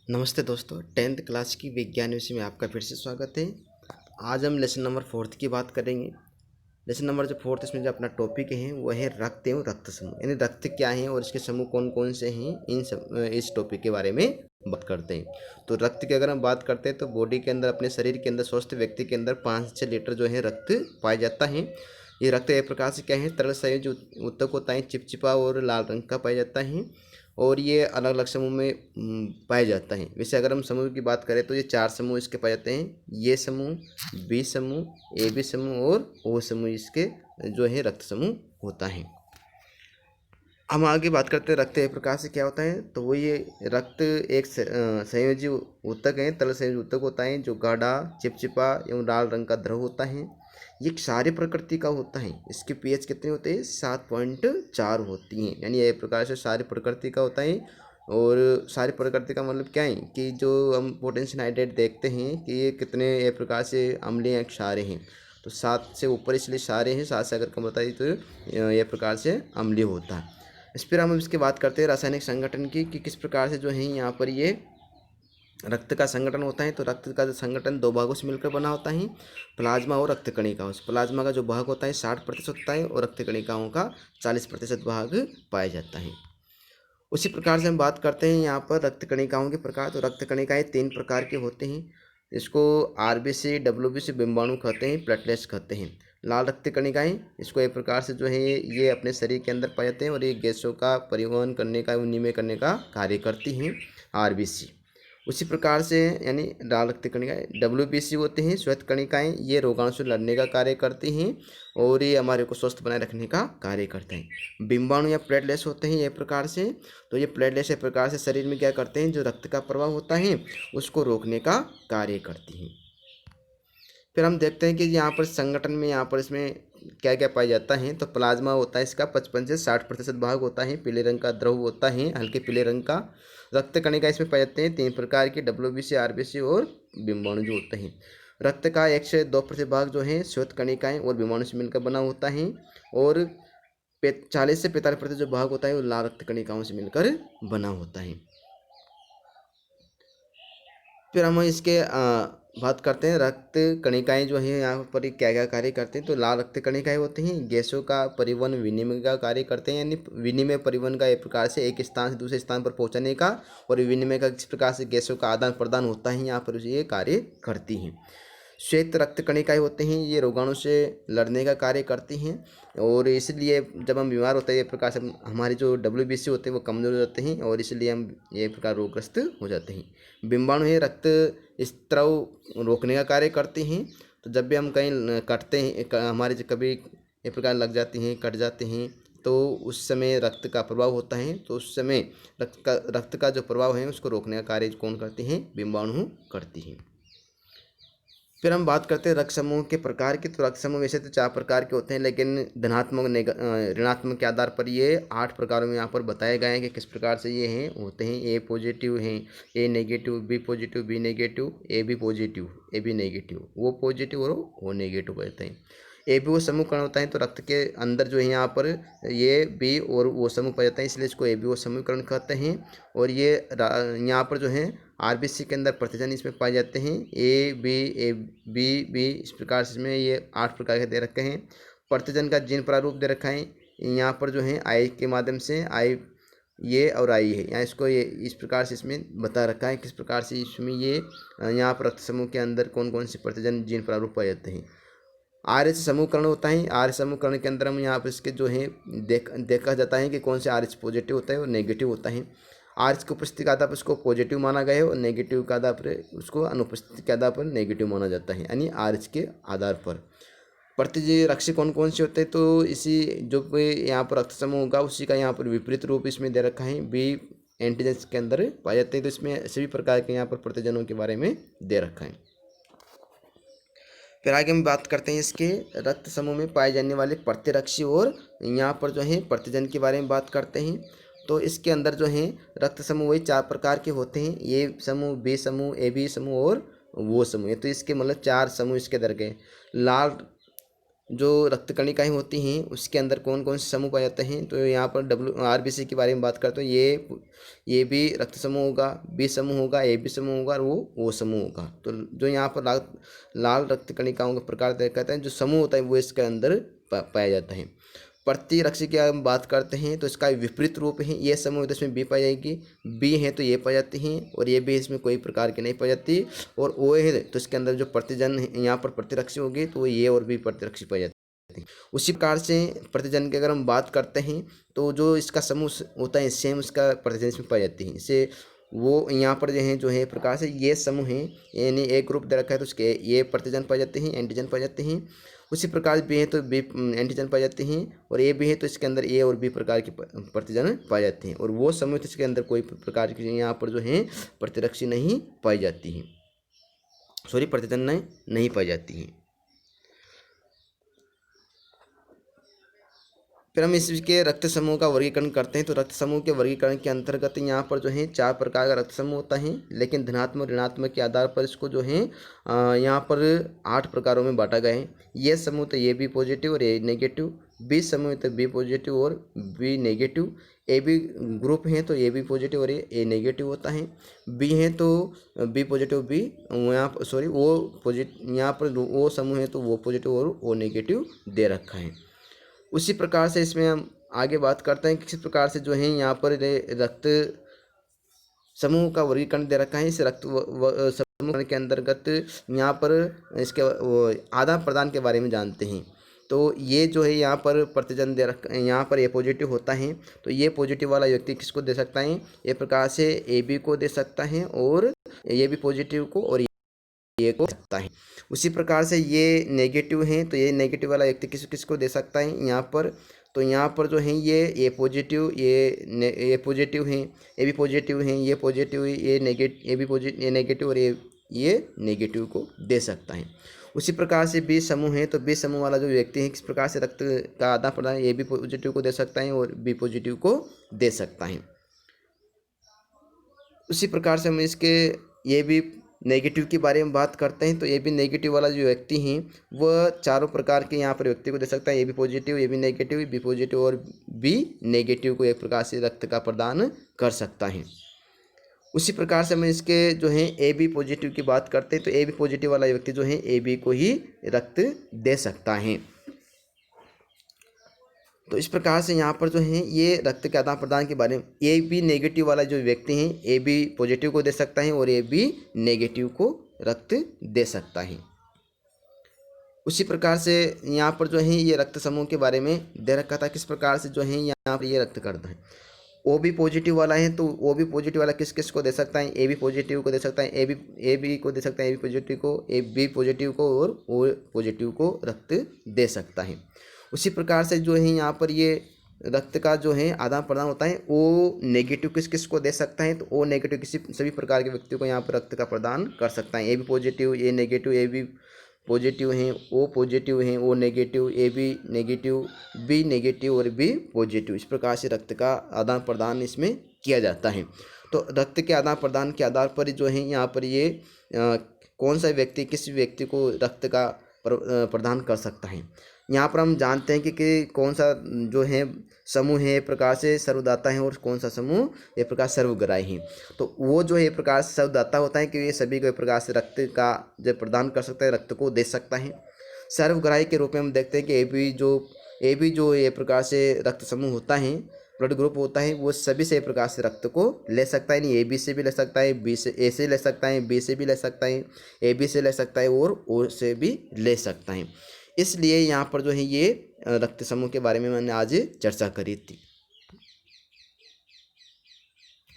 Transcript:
नमस्ते दोस्तों, 10th class की विज्ञान विषय में आपका फिर से स्वागत है। आज हम लेसन नंबर 4 की बात करेंगे। लेसन नंबर जो 4 इसमें जो अपना टॉपिक है वो है रक्त एवं रक्त समूह, यानी रक्त क्या है और इसके समूह कौन कौन से हैं, इस टॉपिक के बारे में बात करते हैं। तो रक्त की अगर हम बात करते हैं तो बॉडी के अंदर, अपने शरीर के अंदर, स्वस्थ व्यक्ति के अंदर 5 से 6 लीटर जो है रक्त पाया जाता है। ये रक्त एक प्रकार से क्या है, तरल संयोज उत्तक होता है, चिपचिपा और लाल रंग का पाया जाता है और ये अलग अलग समूह में पाया जाता है। वैसे अगर हम समूह की बात करें तो ये 4 समूह इसके पाए जाते हैं। ये समूह, बी समूह, ए बी समूह और ओ समूह इसके जो है रक्त समूह होता है। हम आगे बात करते हैं रक्त एक प्रकार से क्या होता है। तो वो ये रक्त एक संयोजी ऊतक है, तरल संयोजी ऊतक होता है जो गाढ़ा, चिपचिपा एवं लाल रंग का द्रव होता है। ये क्षारीय प्रकृति का होता है। इसके पीएच कितने होते हैं? 7.4 होती हैं, यानी एक प्रकार से क्षारीय प्रकृति का होता है। और क्षारीय प्रकृति का मतलब क्या है कि जो हम पोटेशियम हाइड्रेट देखते हैं कि ये कितने एक प्रकार से अम्लीय या क्षारीय हैं। तो 7 से ऊपर इसलिए क्षारीय हैं, 7 से अगर कम होता है तो यह प्रकार से अम्लीय होता है। इस पर हम इसकी बात करते हैं रासायनिक संगठन की कि किस प्रकार से जो है यहाँ पर ये रक्त का संगठन होता है। तो रक्त का जो संगठन 2 भागों से मिलकर बना होता है, प्लाज्मा और रक्त कणिकाओं से। प्लाज्मा का जो भाग होता है 60% होता है और रक्त कणिकाओं का 40% भाग पाया जाता है। उसी प्रकार से हम बात करते हैं यहाँ पर रक्त कणिकाओं के प्रकार। तो रक्त कणिकाएँ 3 प्रकार के होते हैं। इसको आरबीसी, डब्ल्यूबीसी, बिम्बाणु कहते हैं, प्लेटलेट्स कहते हैं। लाल रक्त कणिकाएँ, इसको एक प्रकार से जो है ये अपने शरीर के अंदर पाए जाते हैं और ये गैसों का परिवहन करने का, विनिमय करने का कार्य करती हैं, आरबीसी। उसी प्रकार से यानी लाल रक्त कणिकाएँ डब्ल्यूबीसी होते हैं, श्वेत कणिकाएँ, ये रोगाणु से लड़ने का कार्य करती हैं और ये हमारे को स्वस्थ बनाए रखने का कार्य करते हैं। बिम्बाणु या प्लेटलेट्स होते हैं एक प्रकार से। तो ये प्लेटलेट्स एक प्रकार से शरीर में क्या करते हैं, जो रक्त का प्रवाह होता है उसको रोकने का कार्य करती हैं। फिर हम देखते हैं कि यहाँ पर संगठन में, यहाँ पर इसमें क्या क्या पाया जाता है। तो प्लाज्मा होता है, इसका 55 से 60% भाग होता है, पीले रंग का द्रव होता है, हल्के पीले रंग का। रक्त कणिका इसमें पाए जाते हैं 3 प्रकार की, डब्ल्यूबीसी, आरबीसी और बिम्बाणु जो होते हैं। रक्त का 1 से 2% भाग जो है श्वेत कणिकाएँ और बिम्बाणु से मिलकर बना होता है और 40 से 45% जो भाग होता है वो लाल रक्त कणिकाओं से मिलकर बना होता है। फिर हम इसके बात करते हैं रक्त कणिकाएँ जो हैं यहाँ पर क्या क्या कार्य करते हैं। तो लाल रक्त कणिकाएँ होती हैं, गैसों का परिवहन, विनिमय का कार्य करते हैं, यानी विनिमय परिवहन का एक प्रकार से एक स्थान से दूसरे स्थान पर पहुँचाने का, और विनिमय का किस प्रकार से गैसों का आदान प्रदान होता है, यहाँ पर ये कार्य करती हैं। श्वेत रक्त कणिकाएँ होते हैं, ये रोगाणु से लड़ने का कार्य करती हैं और इसलिए जब हम बीमार होते हैं एक प्रकार से हमारे जो डब्ल्यूबीसी होते हैं वो कमज़ोर हो जाते हैं और इसलिए हम ये प्रकार रोगग्रस्त हो जाते हैं। बिम्बाणु है, रक्त स्त्राव रोकने का कार्य करते हैं। तो जब भी हम कहीं कटते हैं, हमारे जो कभी एक प्रकार लग जाती हैं, कट जाते हैं, तो उस समय रक्त का प्रभाव होता है। तो उस समय रक्त का जो प्रभाव है उसको रोकने का कार्य कौन करती हैं? बिम्बाणु करती हैं। फिर हम बात करते हैं रक्त समूह के प्रकार की। तो रक्त समूह वैसे तो 4 प्रकार के होते हैं, लेकिन धनात्मक, ऋणात्मक के आधार पर ये 8 प्रकारों में यहाँ पर बताए गए हैं कि किस प्रकार से ये हैं होते हैं। ए पॉजिटिव हैं, A negative, B positive, B negative, A B positive, A B negative, वो पॉजिटिव और वो नेगेटिव रहते हैं। ए बी वो समूह कण होता है। तो रक्त के अंदर जो है यहाँ पर ये बी और वो समूह पाया जाता है, इसलिए इसको ए बी ओ समीकरण कहते हैं। और ये यहाँ पर जो है आरबीसी के अंदर प्रतिजन इसमें पाए जाते हैं, ए बी बी, इस प्रकार से इसमें ये 8 प्रकार के दे रखे हैं। प्रतिजन का जीन प्रारूप दे रखा है यहाँ पर जो है आई के माध्यम से, आई ये और आई है, यहाँ इसको ये इस प्रकार से इसमें बता रखा है किस प्रकार से इसमें ये यहाँ पर रक्त समूह के अंदर कौन कौन से प्रतिजन जीन प्रारूप पाए जाते हैं। आर्य समूहकरण होता है। आर्य समूहकरण के अंदर हम यहाँ पर इसके जो है देखा जाता है कि कौन से आर्य पॉजिटिव होता है और नेगेटिव होता है। आर्य की उपस्थिति के आधार पर उसको पॉजिटिव माना गया है और नेगेटिव के आधार पर उसको अनुपस्थिति के आधार पर नेगेटिव माना जाता है, यानी आर्य के आधार पर। प्रतिजीवी रक्षी कौन कौन से होते हैं? तो इसी जो यहाँ पर रक्त समूह होगा उसी का यहाँ पर विपरीत रूप इसमें दे रखा है, बी एंटीजन के अंदर पाए जाते हैं। तो इसमें सभी प्रकार के यहाँ पर प्रतिजनों के बारे में दे रखा है। फिर आगे हम बात करते हैं इसके रक्त समूह में पाए जाने वाले प्रतिरक्षी और यहाँ पर जो है प्रतिजन के बारे में बात करते हैं। तो इसके अंदर जो है रक्त समूह वही 4 प्रकार के होते हैं, ए समूह, बी समूह, ए बी समूह और वो समूह। तो इसके मतलब 4 समूह इसके अंदर गए। लाल जो रक्त कणिकाएँ होती हैं उसके अंदर कौन कौन से समूह पाए जाते हैं। तो यहाँ पर RBC के बारे में बात करते हैं। ये भी रक्त समूह होगा, बी समूह होगा, AB समूह होगा और वो O समूह होगा। तो जो यहाँ पर लाल रक्त कणिकाओं का प्रकार कहते हैं, जो समूह होता है वो इसके अंदर पाया जाता है। प्रतिरक्षी की हम बात करते हैं तो इसका विपरीत रूप है। ये समूह तो इसमें बी पाई जाएगी, बी है तो ये पाई जाती हैं, और ये भी इसमें कोई प्रकार की नहीं पाई जाती। और ओ है तो इसके अंदर जो प्रतिजन है, यहाँ पर प्रतिरक्षी होगी तो ये और भी प्रतिरक्षी पाई जाती है। उसी प्रकार से प्रतिजन की अगर हम बात करते हैं तो जो इसका समूह होता है सेम उसका प्रतिजन इसमें पाई जाती है। इसे वो यहाँ पर जो है प्रकार से ये समूह है, यानी एक ग्रुप दे रखा है तो उसके ये प्रतिजन पाए जाते हैं, एंटीजन पाए जाते हैं। उसी प्रकार बी है तो बी एंटीजन पाए जाते हैं, और ए भी है तो इसके अंदर ए और बी प्रकार के प्रतिजन पाए जाते हैं। और वो समूह तो इसके अंदर कोई प्रकार की यहाँ पर जो है प्रतिरक्षी नहीं पाई जाती है, सॉरी प्रतिजन नहीं पाई जाती है। फिर हम इसके रक्त समूह का वर्गीकरण करते हैं। तो रक्त समूह के वर्गीकरण के अंतर्गत यहाँ पर जो है 4 प्रकार का रक्त समूह होता है, लेकिन धनात्मक ऋणात्मक के आधार पर इसको जो है यहाँ पर 8 प्रकारों में बांटा गया है। ये समूह तो ए बी पॉजिटिव और ए नेगेटिव, बी समूह तो बी पॉजिटिव और B negative, A B group है तो ए बी पॉजिटिव और ए नेगेटिव होता है, बी है तो बी पॉजिटिव बी यहाँ पर सॉरी ओ पॉजिटिव, यहाँ पर ओ समूह है तो वो पॉजिटिव और ओ नेगेटिव दे रखा है। उसी प्रकार से इसमें हम आगे बात करते हैं किस प्रकार से जो है यहाँ पर रक्त समूह का वर्गीकरण दे रखा है। इस रक्त समूह के अंतर्गत यहाँ पर इसके आदान प्रदान के बारे में जानते हैं। तो ये जो है यहाँ पर प्रतिजन दे रखा है, यहाँ पर ए पॉजिटिव होता है तो ये पॉजिटिव वाला व्यक्ति किसको दे सकता है, ये प्रकार से ए बी को दे सकता है, और ये भी पॉजिटिव को और ये को सकता है। उसी प्रकार से ये नेगेटिव है तो ये नेगेटिव वाला व्यक्ति किसको दे सकता है यहाँ पर। तो यहाँ पर जो है ये पॉजिटिव, ये पॉजिटिव हैं, ये भी पॉजिटिव हैं, ये पॉजिटिव ये नेगेटिव, ये भी पॉजिटिव ये नेगेटिव और ये नेगेटिव को दे सकता है। उसी प्रकार से बी समूह है तो बी समूह वाला जो व्यक्ति है किस प्रकार से रक्त का आदान प्रदान ए बी पॉजिटिव को दे सकता है और बी पॉजिटिव को दे सकता है। उसी प्रकार से हम इसके ये भी नेगेटिव के बारे में बात करते हैं। तो ए बी नेगेटिव वाला जो व्यक्ति हैं वह चारों प्रकार के यहाँ पर व्यक्ति को दे सकता है, A B positive, A B negative, B positive और बी नेगेटिव को एक प्रकार से रक्त का प्रदान कर सकता है। उसी प्रकार से हम इसके जो है ए बी पॉजिटिव की बात करते हैं। तो ए बी पॉजिटिव वाला व्यक्ति जो है ए बी को ही रक्त दे सकता है। तो इस प्रकार से यहाँ पर जो है ये रक्त के आदान प्रदान के बारे में ए बी नेगेटिव वाला जो व्यक्ति हैं ए बी पॉजिटिव को दे सकता है और ए बी नेगेटिव को रक्त दे सकता है। उसी प्रकार से यहाँ पर जो है ये रक्त समूह के बारे में दे रखा था किस प्रकार से जो है यहाँ पर ये रक्त करता है। ओ बी पॉजिटिव वाला है तो ओ बी पॉजिटिव वाला किस किस को दे सकता है, ए बी पॉजिटिव को दे सकता है, ए बी को दे सकता है, ए बी पॉजिटिव को, ए बी पॉजिटिव को और ओ पॉजिटिव को रक्त दे सकता है। उसी प्रकार से जो है यहाँ पर ये रक्त का जो है आदान प्रदान होता है। ओ नेगेटिव किस किस को दे सकता है, तो ओ नेगेटिव किसी सभी प्रकार के व्यक्ति को यहाँ पर रक्त का प्रदान कर सकता है। A B positive, A negative, A B positive हैं, ओ पॉजिटिव हैं, O negative, A B negative, B negative और बी पॉजिटिव। इस प्रकार से रक्त का आदान प्रदान इसमें किया जाता है। तो रक्त के आदान प्रदान के आधार पर जो है यहाँ पर ये कौन सा व्यक्ति किस व्यक्ति को रक्त का प्रदान कर सकता है। यहाँ पर हम जानते हैं कि कौन सा जो है समूह है एक प्रकार से सर्वदाता है और कौन सा समूह एक प्रकार सर्वग्राही है। तो वो जो है एक प्रकार से सर्वदाता होता है कि ये सभी को एक प्रकार से रक्त का जो प्रदान कर सकता है, रक्त को दे सकता है। सर्वग्राही के रूप में हम देखते हैं कि ए बी जो एक प्रकार से रक्त समूह होता है, ब्लड ग्रुप होता है, वो सभी से एक प्रकार से रक्त को ले सकता है। नहीं ए बी से भी ले सकता है, बी से ए से ले सकता है, बी से भी ले सकता है, ए बी से ले सकता है और ओ से भी ले सकता है। इसलिए यहाँ पर जो है ये रक्त समूह के बारे में मैंने आज चर्चा करी थी।